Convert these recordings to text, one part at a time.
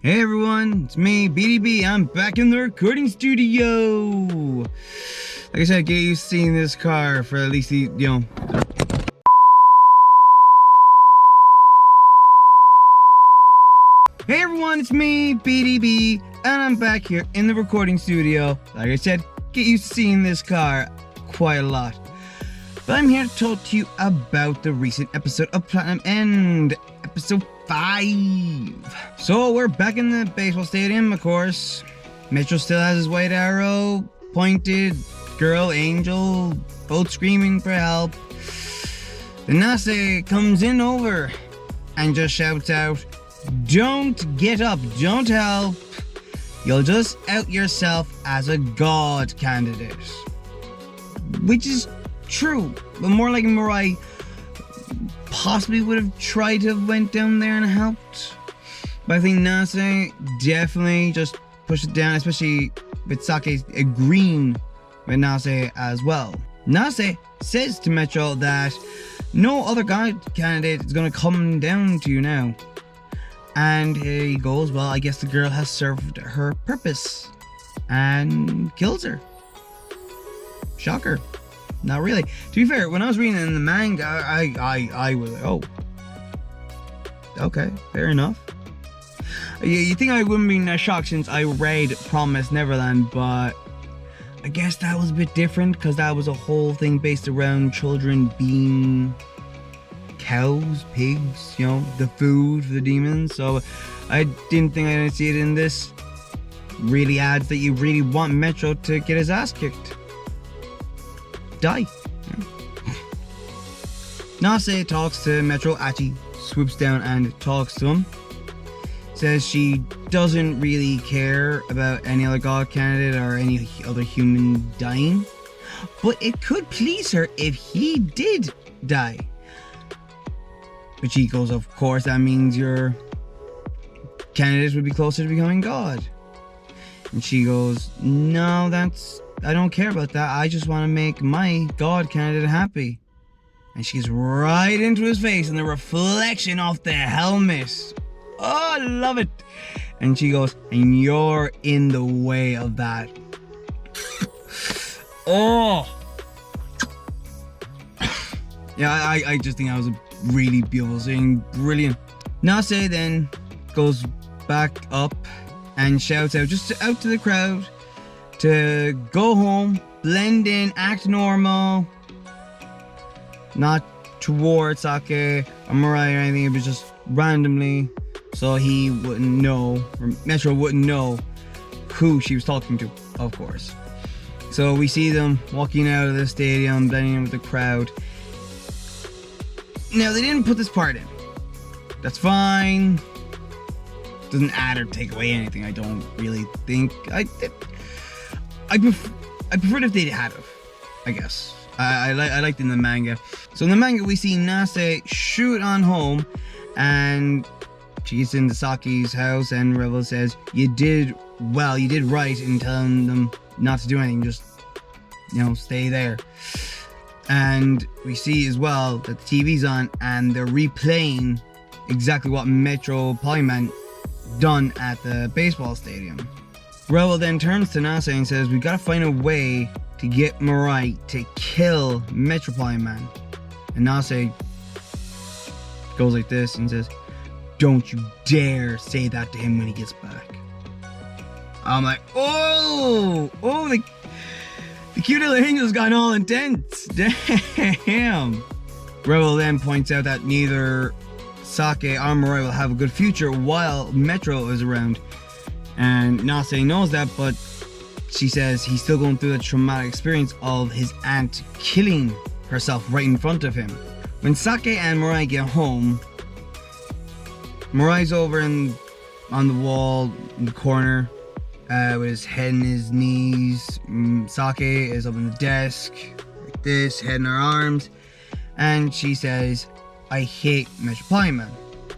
Hey everyone, it's me, BDB. I'm back in the recording studio. Like I said, get used to seeing this car for at least the, Hey everyone, it's me, BDB, and I'm back here in the recording studio. Like I said, get used to seeing this car quite a lot. But I'm here to talk to you about the recent episode of Platinum End, episode 5. So we're back in the baseball stadium, of course. Metro still has his white arrow pointed, girl, angel, both screaming for help. The Nasse comes in over and just shouts out, "Don't get up, don't help. You'll just out yourself as a god candidate." Which is true, but more like Mirai possibly would have tried to have went down there and helped. But I think Nasse definitely just pushed it down, especially with Sake agreeing with Nasse as well. Nasse says to Metro that no other god candidate is going to come down to you now. And he goes, well, I guess the girl has served her purpose, and kills her. Shocker. Not really. To be fair, when I was reading it in the manga, I was like, oh, okay, fair enough. You think I wouldn't be shocked since I read Promised Neverland, but I guess that was a bit different because that was a whole thing based around children being cows, pigs, the food for the demons. So I didn't think I'd see it in this. Really adds that you really want Metro to get his ass kicked. Die. Nasse talks to Metro. Achi swoops down and talks to him. Says she doesn't really care about any other god candidate or any other human dying, but it could please her if he did die. But she goes, of course, that means your candidate would be closer to becoming god. And she goes, no, I don't care about that. I just want to make my god candidate happy. And she's right into his face in the reflection of the helmet. Oh, I love it. And she goes, and you're in the way of that. Oh. Yeah, I just think that was a really beautiful scene. Brilliant. Nasse then goes back up and shouts out, just out to the crowd, to go home, blend in, act normal, not towards Sake or Mirai or anything. It was just randomly, so he wouldn't know, or Metro wouldn't know who she was talking to, of course. So we see them walking out of the stadium, blending in with the crowd. Now, they didn't put this part in. That's fine. Doesn't add or take away anything, I don't really think. I preferred if they had have, I guess. I liked it in the manga. So in the manga, we see Nasse shoot on home, and she's in the Saki's house, and Rebel says, you did right in telling them not to do anything, just, stay there. And we see as well that the TV's on, and they're replaying exactly what Metropoliman done at the baseball stadium. Rebel then turns to Nasse and says, we gotta find a way to get Mirai to kill Metropoliman. And Nasse goes like this and says, don't you dare say that to him when he gets back. I'm like, oh, the cute little angel's gotten all intense. Damn. Rebel then points out that neither Sake or Mirai will have a good future while Metro is around. And Nasse knows that, but she says he's still going through the traumatic experience of his aunt killing herself right in front of him. When Sake and Mirai get home, Mirai's over on the wall in the corner with his head in his knees. Sake is up on the desk like this, head in her arms, and she says, I hate Metropoliman.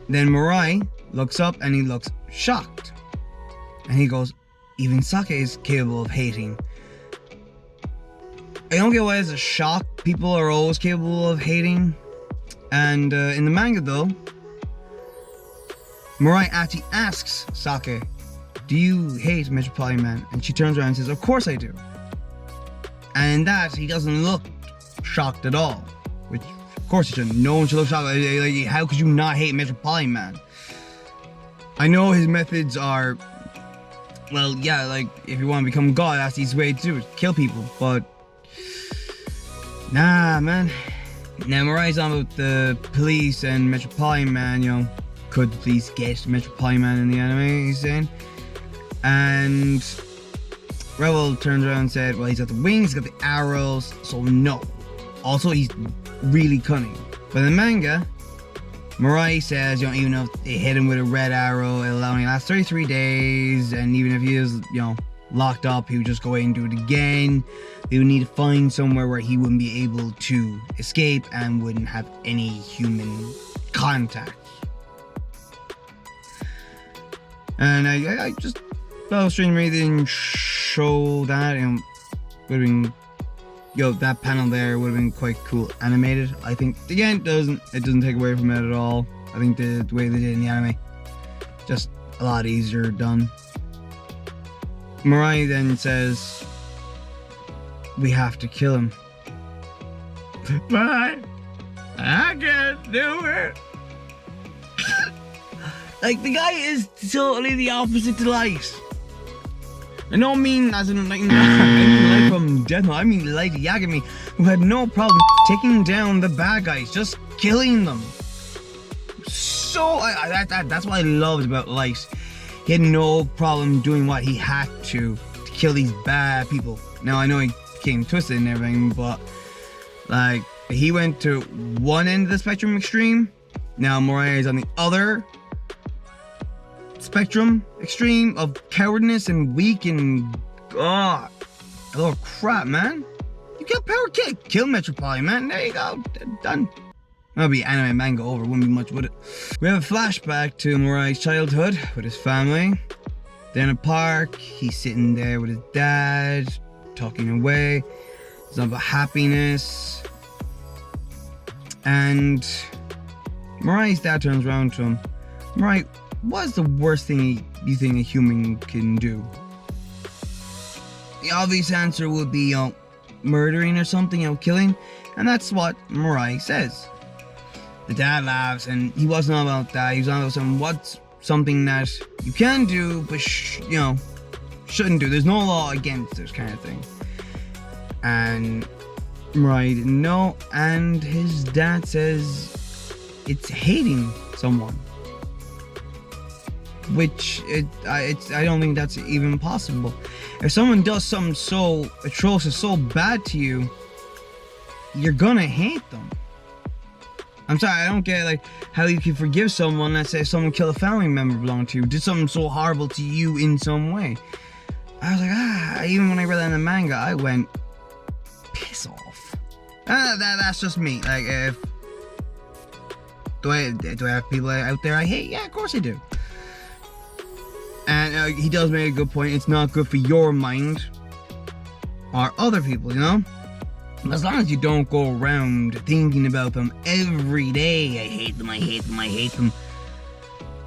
Then Mirai looks up and he looks shocked. And he goes, even Sake is capable of hating. I don't get why it's a shock. People are always capable of hating. And in the manga though, Mirai actually asks Sake, do you hate Metropoliman? And she turns around and says, of course I do. And that, he doesn't look shocked at all. Which, of course he shouldn't. No one should look shocked. Like, how could you not hate Metropoliman? I know his methods are, well, yeah, like, if you want to become God, that's the easy way to do it. Kill people, but... Nah, man. Now, Mirai's on about the police and Metropoliman, you know, could the police get Metropoliman in the anime, he's saying. And Rebel turns around and said, well, he's got the wings, he's got the arrows, so no. Also, he's really cunning. But in the manga, Mirai says, you know, even if they hit him with a red arrow, it'll only last 33 days, and even if he is, you know, locked up, he would just go away and do it again. They would need to find somewhere where he wouldn't be able to escape and wouldn't have any human contact. And I just thought strange they didn't show that, and would have been, yo, that panel there would have been quite cool animated. I think again it doesn't take away from it at all. I think the way they did in the anime, just a lot easier done. Mirai then says, we have to kill him. But I can't do it. Like, the guy is totally the opposite to Light. I don't mean as in like from Death Note. I mean Light Yagami, who had no problem taking down the bad guys, just killing them. So that's what I loved about Light. He had no problem doing what he had to kill these bad people. Now I know he became twisted and everything, but like he went to one end of the spectrum extreme. Now Mirai is on the other spectrum extreme of cowardness and weak and oh crap, man. You got power, kill Metropoliman, man. There you go, done. That'll be anime manga over, wouldn't be much, would it? We have a flashback to Mirai's childhood with his family. They're in a park, he's sitting there with his dad, talking away. It's all about happiness. And Mirai's dad turns around to him. Mirai, what's the worst thing you think a human can do? The obvious answer would be, you know, murdering or something, you know, killing. And that's what Mirai says. The dad laughs, and he wasn't all about that. He was all about what's something that you can do, but you know, shouldn't do. There's no law against this kind of thing. And Mirai didn't know, and his dad says it's hating someone. Which I don't think that's even possible. If someone does something so atrocious, so bad to you, you're gonna hate them. I'm sorry, I don't get like how you can forgive someone. Let's say someone killed a family member belonging to you, did something so horrible to you in some way. I was like, even when I read that in the manga, I went, piss off. That's just me. Like, if do I have people out there I hate? Yeah, of course I do. And he does make a good point. It's not good for your mind or other people, you know? As long as you don't go around thinking about them every day, I hate them, I hate them, I hate them.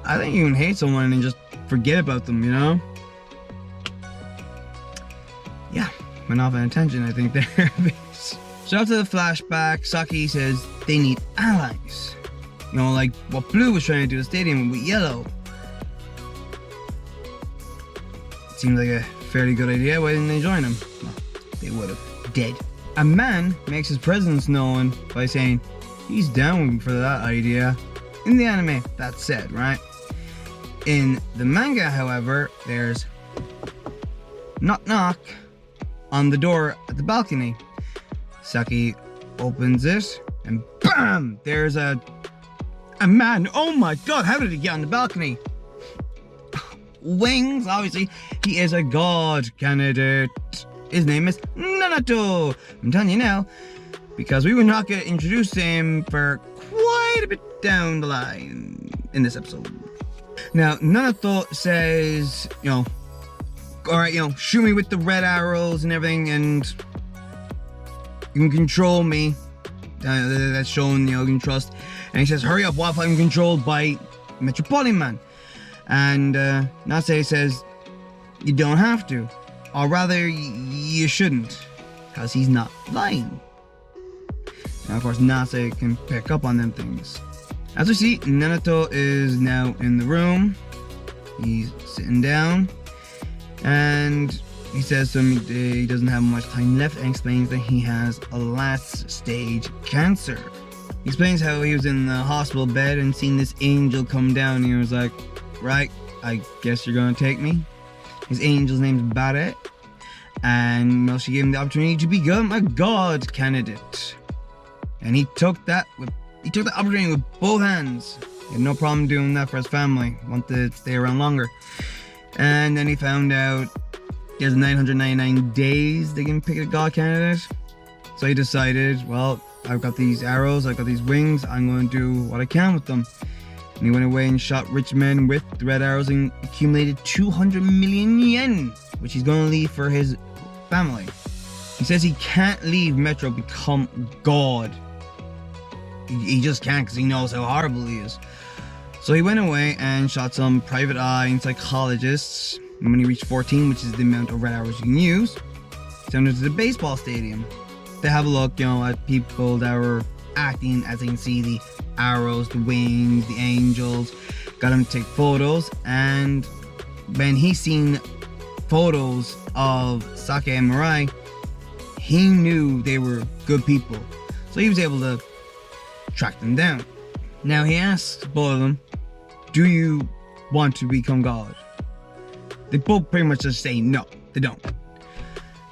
I think you can hate someone and just forget about them, you know? Yeah, went off on a tangent, I think, there. So after the flashback, Saki says they need allies. You know, like what Blue was trying to do at the stadium with Yellow. Seemed like a fairly good idea. Why didn't they join him? Well, they would have. Dead. A man makes his presence known by saying he's down for that idea. In the anime, that's said, right? In the manga, however, there's knock knock on the door at the balcony. Saki opens it and BAM! There's a man. Oh my god, how did he get on the balcony? Wings, obviously. He is a god candidate. His name is Nanato. I'm telling you now, because we were not going to introduce him for quite a bit down the line in this episode. Now, Nanato says, you know, alright, you know, shoot me with the red arrows and everything, and you can control me. That's shown, you know, you can trust. And he says, hurry up, what if I'm controlled by Metropoliman? And Nasse says, you don't have to. Or rather, you shouldn't. Because he's not lying. Now, of course, Nasse can pick up on them things. As we see, Naruto is now in the room. He's sitting down. And he says to him he doesn't have much time left and explains that he has a last stage cancer. He explains how he was in the hospital bed and seen this angel come down, and he was like, right, I guess you're gonna take me. His angel's name's Barret, and well, she gave him the opportunity to become a god candidate. And he took that opportunity with both hands. He had no problem doing that for his family. Wanted to stay around longer. And then he found out there's 999 days they can pick a god candidate. So he decided, well, I've got these arrows, I've got these wings, I'm going to do what I can with them. And he went away and shot rich men with the red arrows and accumulated 200 million yen, which he's going to leave for his family. He says he can't leave Metro become god. He just can't, because he knows how horrible he is. So he went away and shot some private eye and psychologists. And when he reached 14, which is the amount of red arrows you can use, he sent him to the baseball stadium to have a look, at people that were acting as they can see the arrows, the wings, the angels. Got him to take photos, and when he seen photos of Sake and Mirai, he knew they were good people. So he was able to track them down. Now he asked both of them, do you want to become god? They both pretty much just say no, they don't.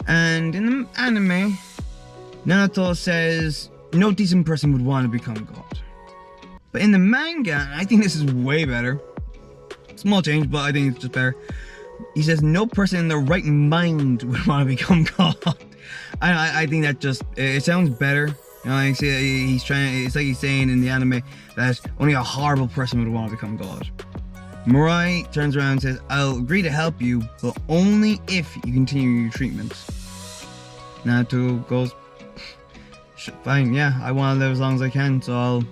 And in the anime, Naruto says no decent person would want to become god. But in the manga, I think this is way better. Small change, but I think it's just better. He says no person in their right mind would want to become god. I think that just, it sounds better. Like it's like he's saying in the anime that only a horrible person would want to become god. Mirai turns around and says, I'll agree to help you, but only if you continue your treatment. Naruto goes, fine, yeah, I want to live as long as I can, so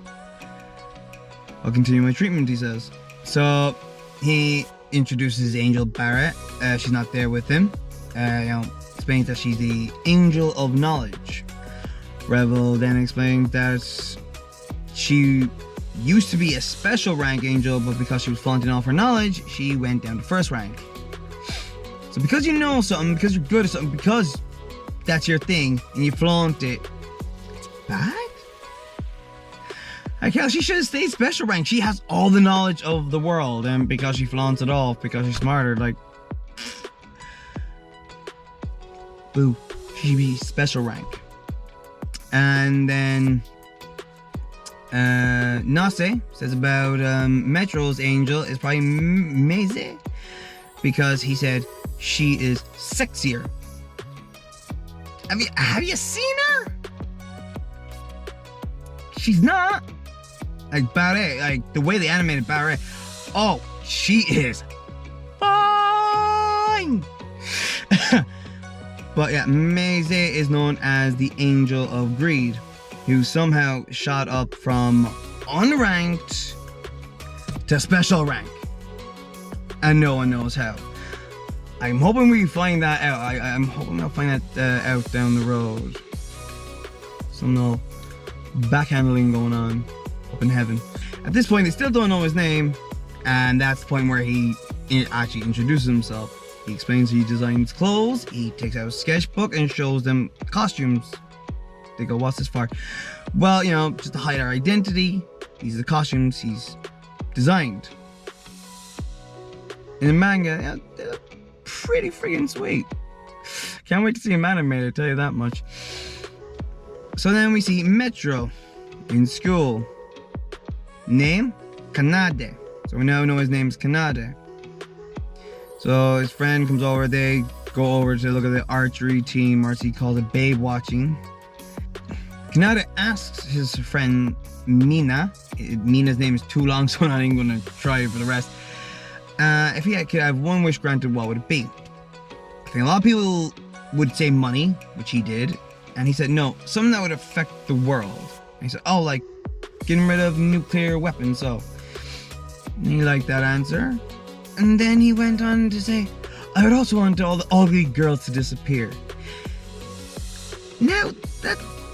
I'll continue my treatment, he says. So he introduces Angel Barret. She's not there with him. Explains that she's the Angel of Knowledge. Rebel then explains that she used to be a special rank angel, but because she was flaunting all of her knowledge, she went down to first rank. So because you know something, because you're good at something, because that's your thing, and you flaunt it, it's bad? Like hell, she should have stayed special rank. She has all the knowledge of the world, and because she flaunts it off, because she's smarter, like, boo, she should be special rank. And then Nasse says about Metro's angel is probably Meze, because he said she is sexier. Have you seen her? She's not. Like Barret, like the way they animated Barret. Oh, she is fine. But yeah, Meze is known as the Angel of Greed, who somehow shot up from unranked to special rank. And no one knows how. I'm hoping we find that out. I'm hoping I'll find that out down the road. Some little backhandling going on up in heaven. At this point, they still don't know his name, and that's the point where he actually introduces himself. He explains he designs clothes, he takes out a sketchbook and shows them costumes. They go, what's this for? Well, just to hide our identity. These are the costumes he's designed. In the manga, they're pretty friggin' sweet. Can't wait to see him animated, I'll tell you that much. So then we see Metro in school. Name? Kanade. So we now know his name's Kanade. So his friend comes over, they go over to look at the archery team, or as he calls it, babe watching. Kanade asks his friend Mina, Mina's name is too long, so I'm not even going to try it for the rest. If he could have one wish granted, what would it be? I think a lot of people would say money, which he did. And he said, no, something that would affect the world. And he said, oh, like getting rid of nuclear weapons, so. And he liked that answer. And then he went on to say, I would also want all the ugly girls to disappear. Now,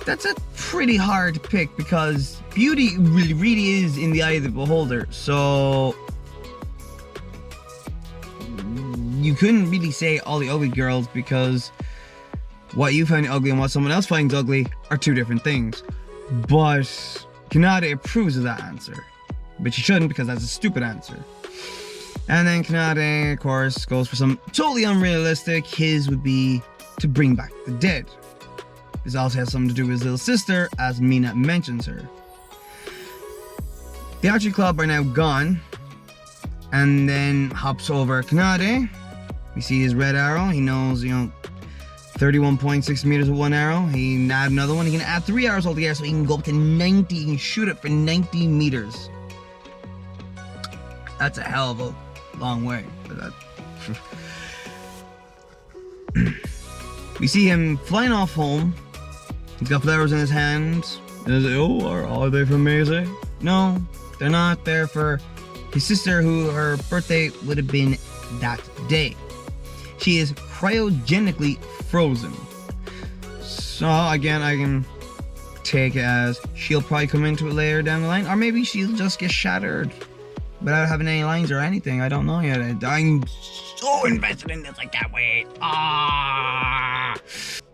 that's a pretty hard to pick because beauty really is in the eye of the beholder. So you couldn't really say all the ugly girls because what you find ugly and what someone else finds ugly are two different things. But Kanade approves of that answer. But she shouldn't because that's a stupid answer. And then Kanade, of course, goes for some totally unrealistic. His would be to bring back the dead. This also has something to do with his little sister, as Mina mentions her. The Archery Club are now gone. And then hops over Kanade. We see his red arrow. He knows, 31.6 meters with one arrow. He can add another one. He can add 3 arrows altogether so he can go up to 90. He can shoot it for 90 meters. That's a hell of a long way for that. We see him flying off home. He's got flowers in his hands. And he's like, oh, are they from Meise? No, they're not. They're for his sister, who her birthday would have been that day. She is cryogenically frozen. So again, I can take it as she'll probably come into it later down the line, or maybe she'll just get shattered without having any lines or anything. I don't know yet. I'm so invested in this, I can't wait.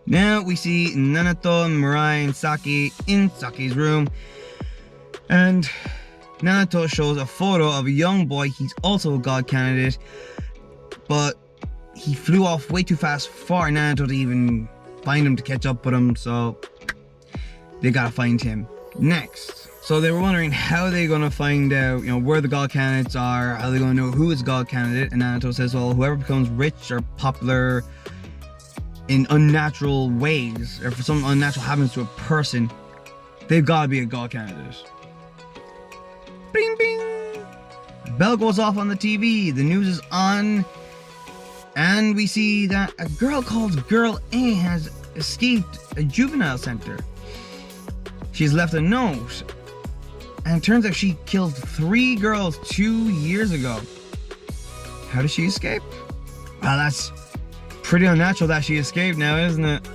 Now we see Nanato, Mirai, and Saki in Saki's room. And Nanato shows a photo of a young boy. He's also a god candidate, but he flew off way too fast for Nanato to even find him to catch up with him, so they gotta find him next. So they were wondering how they're gonna find out, where the god candidates are, how they're gonna know who is god candidate, and Nanato says, well, whoever becomes rich or popular in unnatural ways, or if something unnatural happens to a person, they've gotta be a god candidate. Bing bing! Bell goes off on the TV, the news is on, and we see that a girl called Girl A has escaped a juvenile center. She's left a note, and it turns out she killed 3 girls 2 years ago. How did she escape? Well, that's pretty unnatural that she escaped now, isn't it?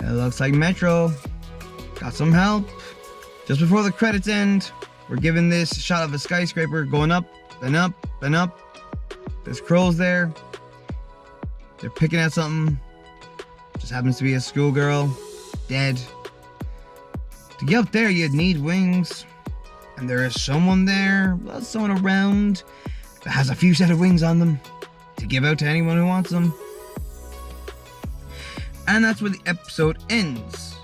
It looks like Metro got some help. Just before the credits end, we're given this shot of a skyscraper going up and up and up. There's crows there. They're picking at something. Just happens to be a schoolgirl. Dead. To get up there, you'd need wings. And there is someone there. Well, someone around that has a few set of wings on them to give out to anyone who wants them. And that's where the episode ends.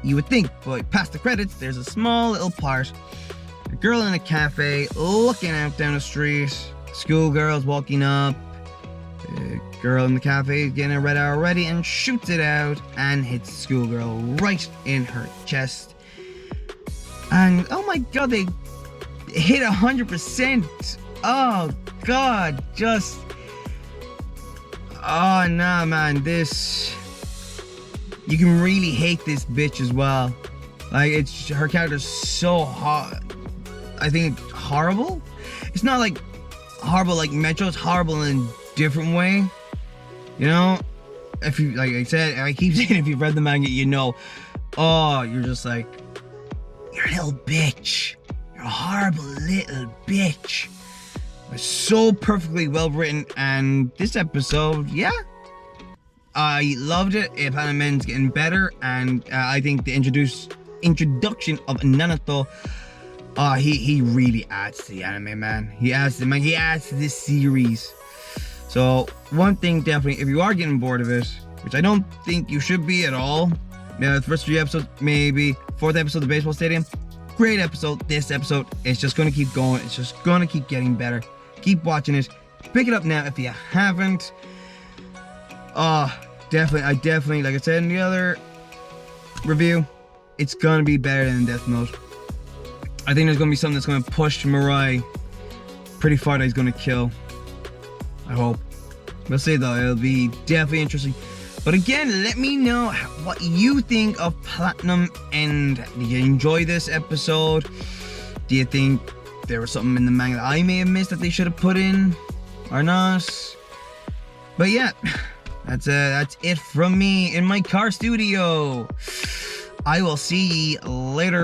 You would think, but past the credits, there's a small little part. A girl in a cafe looking out down the street. Schoolgirl's walking up. The girl in the cafe is getting a red arrow ready and shoots it out and hits the schoolgirl right in her chest. And oh my god, they hit 100%. Oh god, just... Oh nah man, this... You can really hate this bitch as well. Like, her character's so hot. I think it's horrible. It's not like horrible like Metro, it's horrible in a different way. If you, like I said, I keep saying, if you've read the manga, you're just like, you're a little bitch. You're a horrible little bitch. It's so perfectly well written, and this episode, yeah, I loved it. Panamen's getting better, and I think the introduction of Nanato, he really adds to the anime, man. He adds to this series. So one thing, definitely, if you are getting bored of it, which I don't think you should be at all, the first 3 episodes, maybe 4th episode of the Baseball Stadium, great episode. This episode, it's just gonna keep going. It's just gonna keep getting better. Keep watching it. Pick it up now if you haven't. Definitely, like I said in the other review, it's gonna be better than Death Note. I think there's gonna be something that's gonna push Mirai pretty far that he's gonna kill. I hope. We'll see though, it'll be definitely interesting. But again, let me know what you think of Platinum End. Did you enjoy this episode? Do you think there was something in the manga that I may have missed that they should have put in or not. But yeah, that's it from me in my car studio. I will see you later.